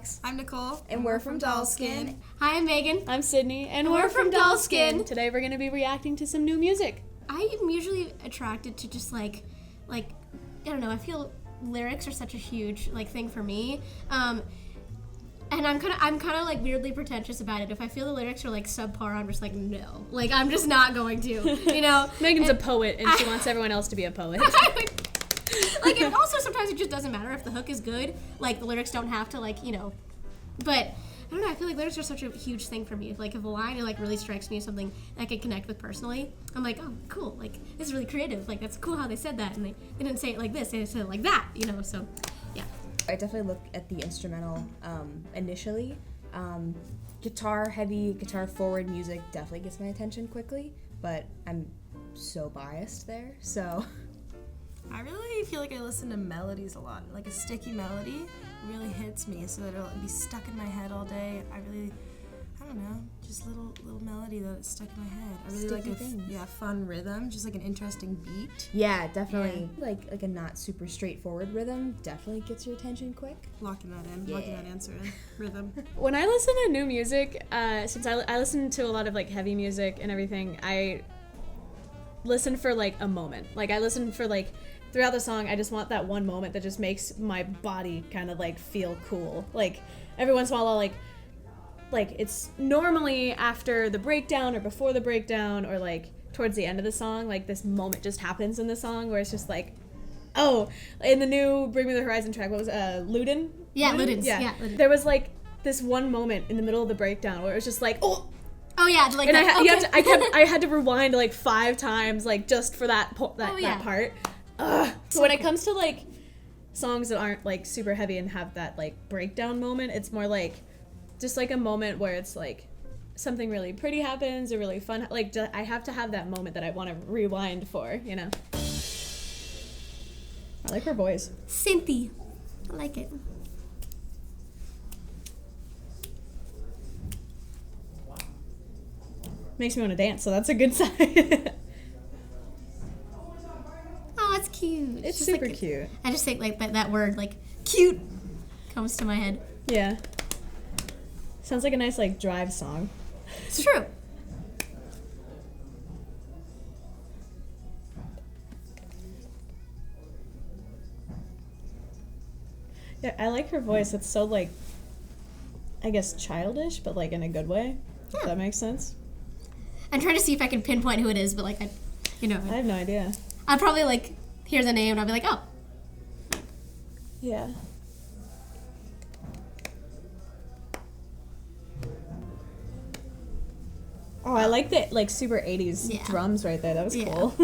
Alex. I'm Nicole. And we're from Doll Skin. Hi, I'm Megan. I'm Sydney. And we're from Doll Skin. Today we're going to be reacting to some new music. I am usually attracted to just like, I don't know, I feel lyrics are such a huge, thing for me. And I'm kind of like weirdly pretentious about it. If I feel the lyrics are like subpar, I'm just like, no. Like, I'm just not going to, you know? Megan's a poet and she wants everyone else to be a poet. And also sometimes it just doesn't matter if the hook is good. Like, the lyrics don't have to, but I don't know, I feel like lyrics are such a huge thing for me. If a line, really strikes me as something I could connect with personally, I'm like, oh, cool, this is really creative. That's cool how they said that, and they didn't say it like this, they said it like that, so, yeah. I definitely look at the instrumental initially. Guitar heavy, guitar forward music definitely gets my attention quickly, but I'm so biased there, so. I really feel like I listen to melodies a lot. Like a sticky melody really hits me, so that it'll be stuck in my head all day. I don't know, just little melody that's stuck in my head. I really like a fun rhythm, just like an interesting beat. Yeah, definitely. Yeah. Like a not super straightforward rhythm definitely gets your attention quick. Locking that in, locking that answer in. Rhythm. When I listen to new music, since I listen to a lot of heavy music and everything, I listen for a moment. I listen for throughout the song, I just want that one moment that just makes my body kind of feel cool. Every once in a while, I'll it's normally after the breakdown or before the breakdown or towards the end of the song, this moment just happens in the song where it's just oh, in the new Bring Me the Horizon track, what was Luden? Yeah, Luden's. Yeah. Ludens. There was this one moment in the middle of the breakdown where it was just oh. Oh yeah, and I had to rewind 5 times just for that that part. So when it comes to songs that aren't super heavy and have that breakdown moment, it's more just a moment where it's something really pretty happens or really fun. I have to have that moment that I want to rewind for, you know. I like her voice. Synthy. I like it. Makes me want to dance, so that's a good sign. Oh, it's cute. It's super cute. I just think that word cute comes to my head. Yeah. Sounds like a nice drive song. It's true. Yeah, I like her voice. It's so I guess childish, but in a good way. Yeah. If that makes sense. I'm trying to see if I can pinpoint who it is, but I have no idea. I'd probably hear the name and I'll be oh. Yeah. Oh, I like the super 80s drums right there. That was cool.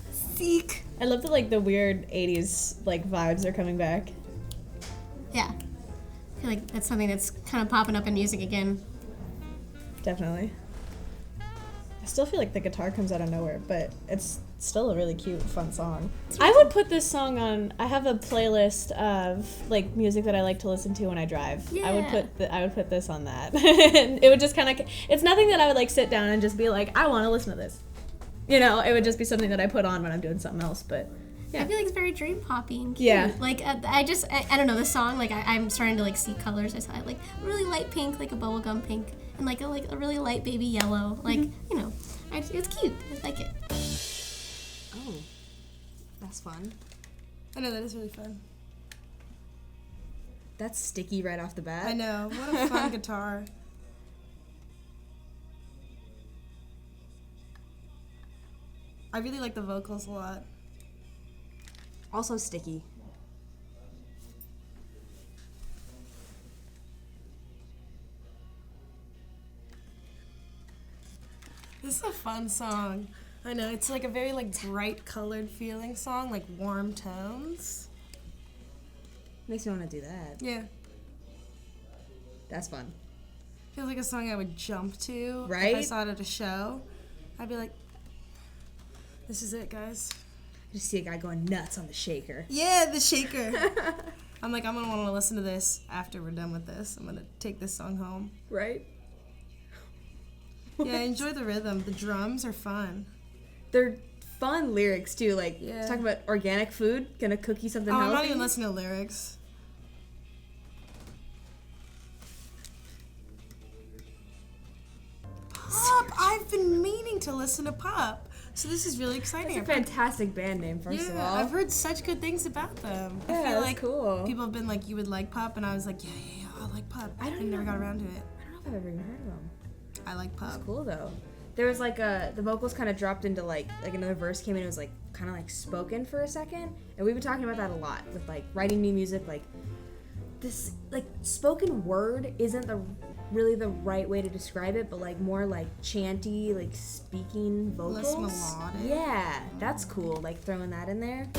Seek. I love that the weird 80s vibes are coming back. Yeah. I feel that's something that's kind of popping up in music again. Definitely. I still feel the guitar comes out of nowhere, but it's still a really cute, fun song. I would put this song on. I have a playlist of music that I like to listen to when I drive. Yeah. I would put this on that. And it would just kind of. It's nothing that I would sit down and just be I want to listen to this. You know, it would just be something that I put on when I'm doing something else. But yeah. I feel it's very dream poppy and cute. Yeah. I don't know, the song. I'm starting to see colors. I saw it really light pink, a bubblegum pink, and a really light baby yellow. It's cute. I like it. Oh, that's fun. I know, that is really fun. That's sticky right off the bat. I know. What a fun guitar. I really like the vocals a lot. Also sticky. This is a fun song. I know, it's a very bright colored feeling song, warm tones. Makes me want to do that. Yeah. That's fun. Feels like a song I would jump to. Right? If I saw it at a show. I'd be this is it, guys. I just see a guy going nuts on the shaker. Yeah, the shaker. I'm I'm gonna want to listen to this after we're done with this. I'm gonna take this song home. Right? Yeah, I enjoy the rhythm. The drums are fun. They're fun lyrics too. Talking about organic food, gonna cook you something healthy. I'm not even listening to lyrics. been meaning to listen to pop. So this is really exciting. It's a fantastic band name, first of all. I've heard such good things about them. Yeah, I feel that's like cool. people have been like, you would like pop, and I was like, yeah, I like pop. I never got around to it. I don't know if I've ever even heard of them. I like pop. It's cool though. There was like the vocals kind of dropped into like another verse came in. It was like kind of like spoken for a second, and we've been talking about that a lot with like writing new music. Like this, like spoken word isn't really the right way to describe it, but like more like chanty, like speaking vocals. Less melodic. Yeah, that's cool. Like throwing that in there.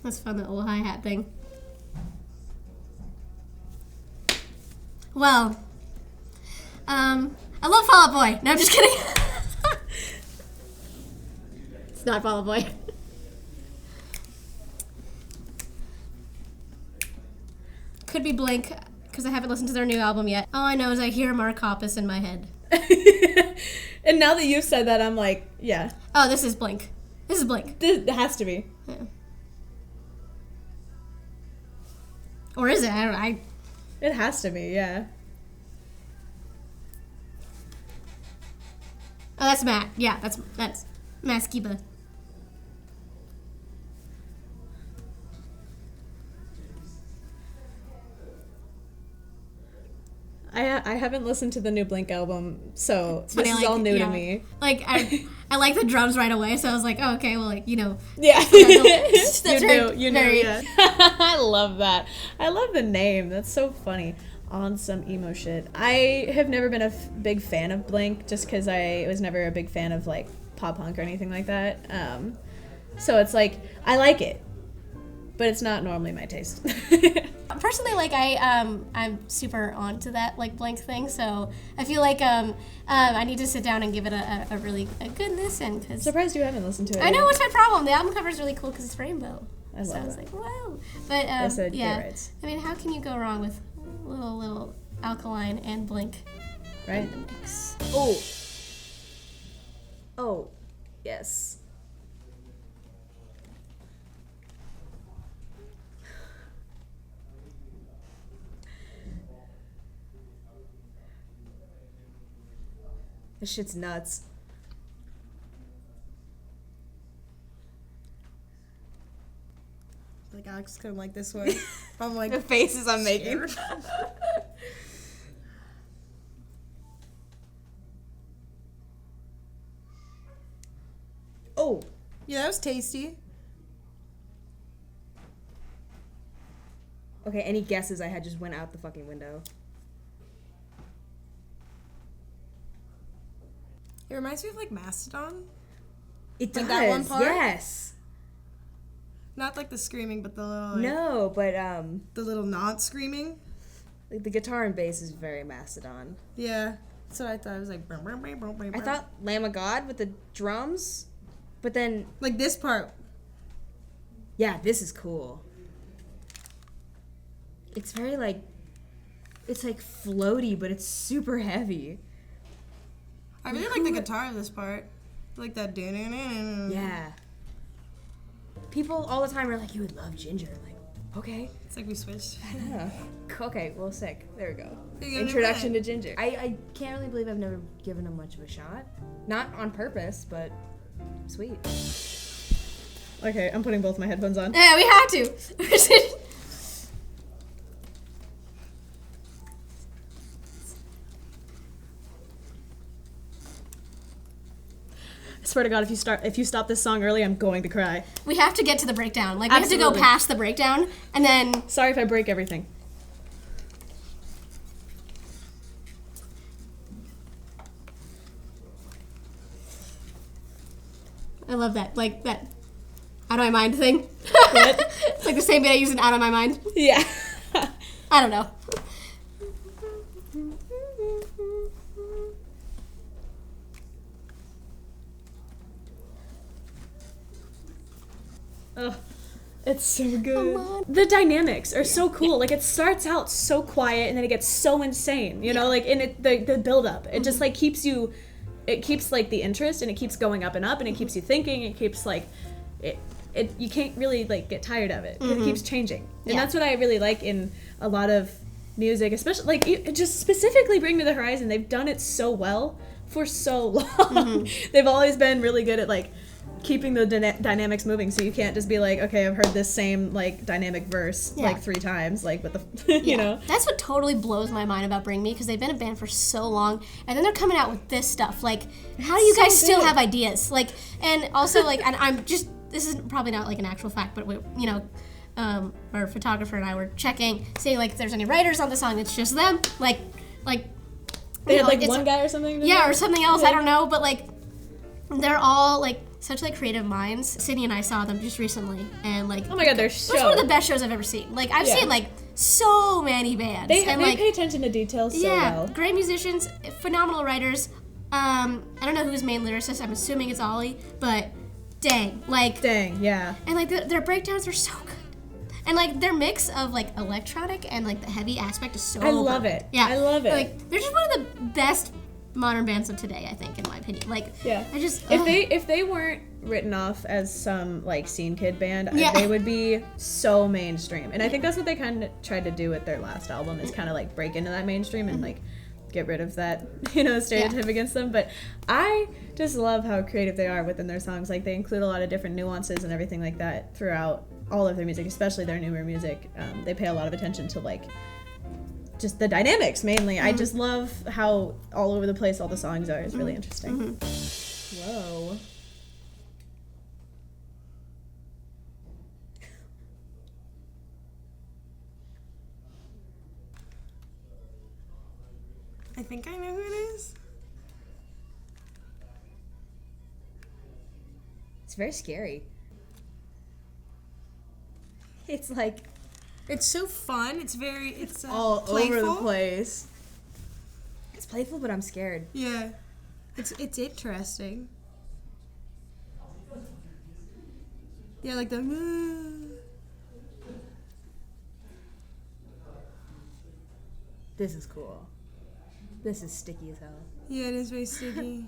That's fun, that little hi-hat thing. Well, I love Fall Out Boy. No, I'm just kidding. It's not Fall Out Boy. Could be Blink, because I haven't listened to their new album yet. All I know is I hear Mark Hoppus in my head. And now that you've said that, I'm like, yeah. Oh, this is Blink. This is Blink. It has to be. Yeah. Or is it? I don't know. It has to be, yeah. Oh, that's Matt. Yeah, that's Matt Skiba. I haven't listened to the new Blink album, so It's this funny, is all new yeah. to me. Like, I like the drums right away, so I was like, oh, okay, well, like, you know. Yeah. That's you knew, very- yeah. I love that. I love the name. That's so funny. On some emo shit. I have never been a big fan of Blink, just because I was never a big fan of, like, pop punk or anything like that. So it's like, I like it, but it's not normally my taste. Personally, like, I'm super onto that, like, Blink thing, so I feel like I need to sit down and give it a really good listen. Cause Surprised you haven't listened to it. I know, what's my problem? The album cover is really cool because it's rainbow. I love so I was it. like, wow. But, I said yeah. gay rights. I mean, how can you go wrong with little Alkaline and Blink Right? in the mix? Oh, yes. This shit's nuts. Like Alex is kind of like this way. I'm like The faces I'm making. Oh, yeah, that was tasty. okay. Any guesses I had just went out the fucking window. It reminds me of like Mastodon. It does. Like that one part? Yes. Not like the screaming, but the little like, No, but the little not screaming. like the guitar and bass is very Mastodon. Yeah. So I thought it was like. I thought Lamb of God with the drums, but then like this part. yeah, this is cool. It's very like, it's like floaty, but it's super heavy. I really like the guitar of this part. Like that. Yeah. People all the time are like, you would love Jinjer. Like, okay. It's like we switched. Yeah. Okay, well, sick. There we go. You're gonna Introduction do to Jinjer. I can't really believe I've never given him much of a shot. Not on purpose, but sweet. Okay, I'm putting both my headphones on. Yeah, we have to. I swear to God, if you stop this song early, I'm going to cry. We have to get to the breakdown. Like, we have to Absolutely. go past the breakdown, and then Sorry if I break everything. I love that. Like, that out of my mind thing. What? It's like the same bit I use in out of my mind. Yeah. I don't know. Oh, it's so good. The dynamics are so cool. Like, it starts out so quiet and then it gets so insane, you know, like, and the build up, it just like keeps you, it keeps like the interest, and it keeps going up and up, and it keeps you thinking, it keeps like, it you can't really like get tired of it, 'cause it keeps changing. And Yeah. that's what I really like in a lot of music, especially like just specifically Bring Me the Horizon. They've done it so well for so long. They've always been really good at like keeping the dynamics moving, so you can't just be like, okay, I've heard this same like dynamic verse like 3 times, like with the you know. That's what totally blows my mind about Bring Me, because they've been a band for so long, and then they're coming out with this stuff. Like, how do you guys still have ideas? Like, and also like, and I'm just, this is probably not like an actual fact, but we, you know, our photographer and I were checking, seeing like if there's any writers on the song. It's just them, like they had like one guy or something. Yeah, or something else. I don't know, but like they're all like such like creative minds. Sydney and I saw them just recently, and like, oh my god, their show. It's one of the best shows I've ever seen. Like, I've seen like so many bands. They like, pay attention to details so well. Great musicians, phenomenal writers. I don't know who's main lyricist. I'm assuming it's Ollie, but dang, yeah. And like their breakdowns are so good. And like their mix of like electronic and like the heavy aspect is so I love it. Yeah. I love it. Like, they're just one of the best modern bands of today, I think, in my opinion. Like, I just if they weren't written off as some like scene kid band, they would be so mainstream. And I think that's what they kind of tried to do with their last album, is kind of like break into that mainstream and like get rid of that, you know, stereotype against them. But I just love how creative they are within their songs. Like, they include a lot of different nuances and everything like that throughout all of their music, especially their newer music. They pay a lot of attention to like just the dynamics mainly. I just love how all over the place all the songs are. It's really interesting. Whoa. I think I know who it is. It's very scary. It's like, it's so fun. It's all playful. over the place. It's playful, but I'm scared. Yeah, it's interesting. Yeah, like the. This is cool. This is sticky as hell. Yeah, it is very sticky.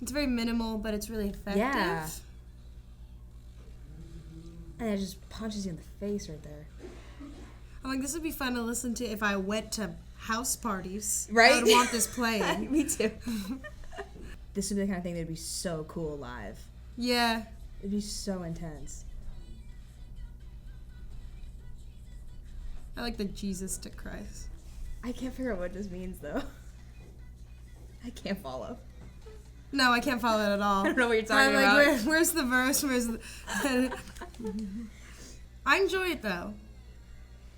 It's very minimal, but it's really effective. Yeah. And it just punches you in the face right there. I'm like, this would be fun to listen to if I went to house parties. Right? I would want this playing. Me too. This would be the kind of thing that would be so cool live. Yeah. It'd be so intense. I like the Jesus to Christ. I can't figure out what this means, though. I can't follow. No, I can't follow it at all. I don't know what you're talking I'm about. like, where's the verse? Where's the... I enjoy it, though.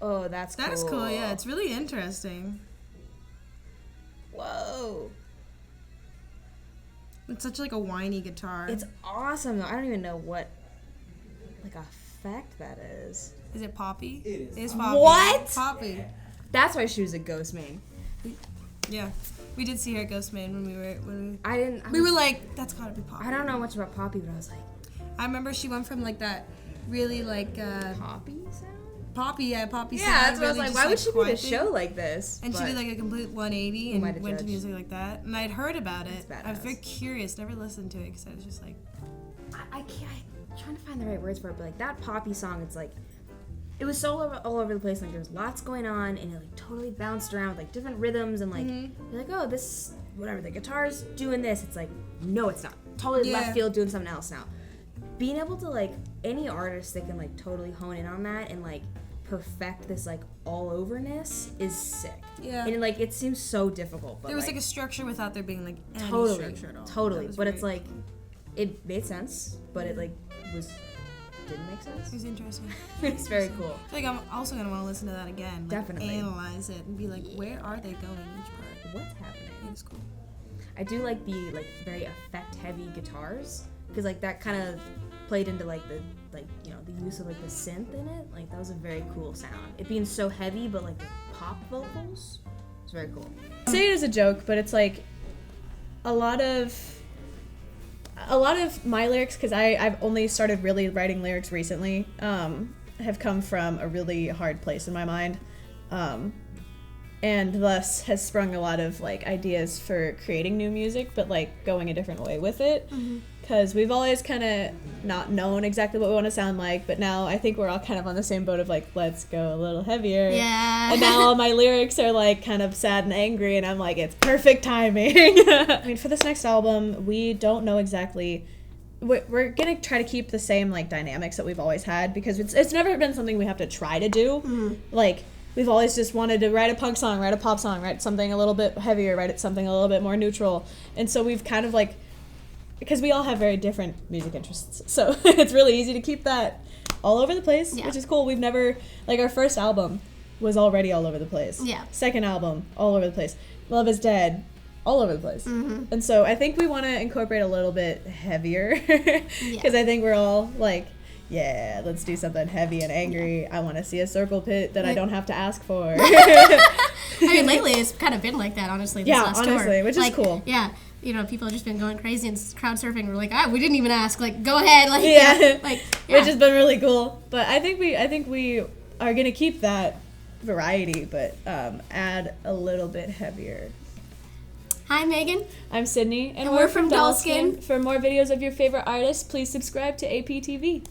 Oh, that's cool. That is cool, yeah. It's really interesting. Whoa. It's such like a whiny guitar. It's awesome, though. I don't even know what, like, effect that is. Is it poppy? It is. It is poppy. What? Poppy. That's why she was a ghost main. Yeah. We did see her at Ghostman when We were like, that's gotta be Poppy. I don't know much about Poppy, but I was like, I remember she went from like that really like Poppy sound? Poppy Yeah, sound. that's what I was really like, just, why would she be at a quiet. show like this? And she did like a complete 180 Who am I and to went to judge? music like that. And I'd heard about it. That's I was badass. very curious, never listened to it because I was just like, I can't, I'm trying to find the right words for it, but like that Poppy song, it's like, it was so all over the place, like there was lots going on, and it like totally bounced around with like different rhythms, and like, you're like, oh, this, whatever, the guitar's doing this, it's like, no, it's not. Totally left field doing something else now. Being able to like, any artist that can like totally hone in on that and like perfect this like all overness is sick. Yeah. And like, it seems so difficult, but there was like a structure without there being like any totally, structure at all. totally. That was But it's very- like, it made sense, but it like didn't make sense. It was interesting. It's very cool. I feel like I'm also gonna want to listen to that again. Like, Definitely. analyze it and be like, where are they going each part? What's happening? It was cool. I do like the like very effect heavy guitars, because like that kind of played into like the like, you know, the use of like the synth in it. Like that was a very cool sound. It being so heavy, but like the pop vocals, it's very cool. I say it as a joke, but it's like a lot of my lyrics, because I've only started really writing lyrics recently, have come from a really hard place in my mind. and thus has sprung a lot of like ideas for creating new music, but like going a different way with it. Because we've always kind of not known exactly what we want to sound like, but now I think we're all kind of on the same boat of like, let's go a little heavier. Yeah. And now all my lyrics are like kind of sad and angry, and I'm like, it's perfect timing. I mean, for this next album, we don't know exactly. We're gonna try to keep the same like dynamics that we've always had, because it's never been something we have to try to do. Like, we've always just wanted to write a punk song, write a pop song, write something a little bit heavier, write something a little bit more neutral. And so we've kind of like, because we all have very different music interests, so it's really easy to keep that all over the place, which is cool. We've never, like, our first album was already all over the place. Yeah. Second album, all over the place. Love is Dead, all over the place. And so I think we want to incorporate a little bit heavier, because I think we're all like, yeah, let's do something heavy and angry. I want to see a circle pit that I don't have to ask for. I mean, lately it's kind of been like that, honestly. This last honestly, tour. which is cool. Yeah. You know, people have just been going crazy and crowd surfing. We're like, we didn't even ask. Like, go ahead. Like, Which has been really cool. But I think we are gonna keep that variety, but add a little bit heavier. Hi, Megan. I'm Sydney, and we're from Dullskin. Dullskin. For more videos of your favorite artists, please subscribe to APTV.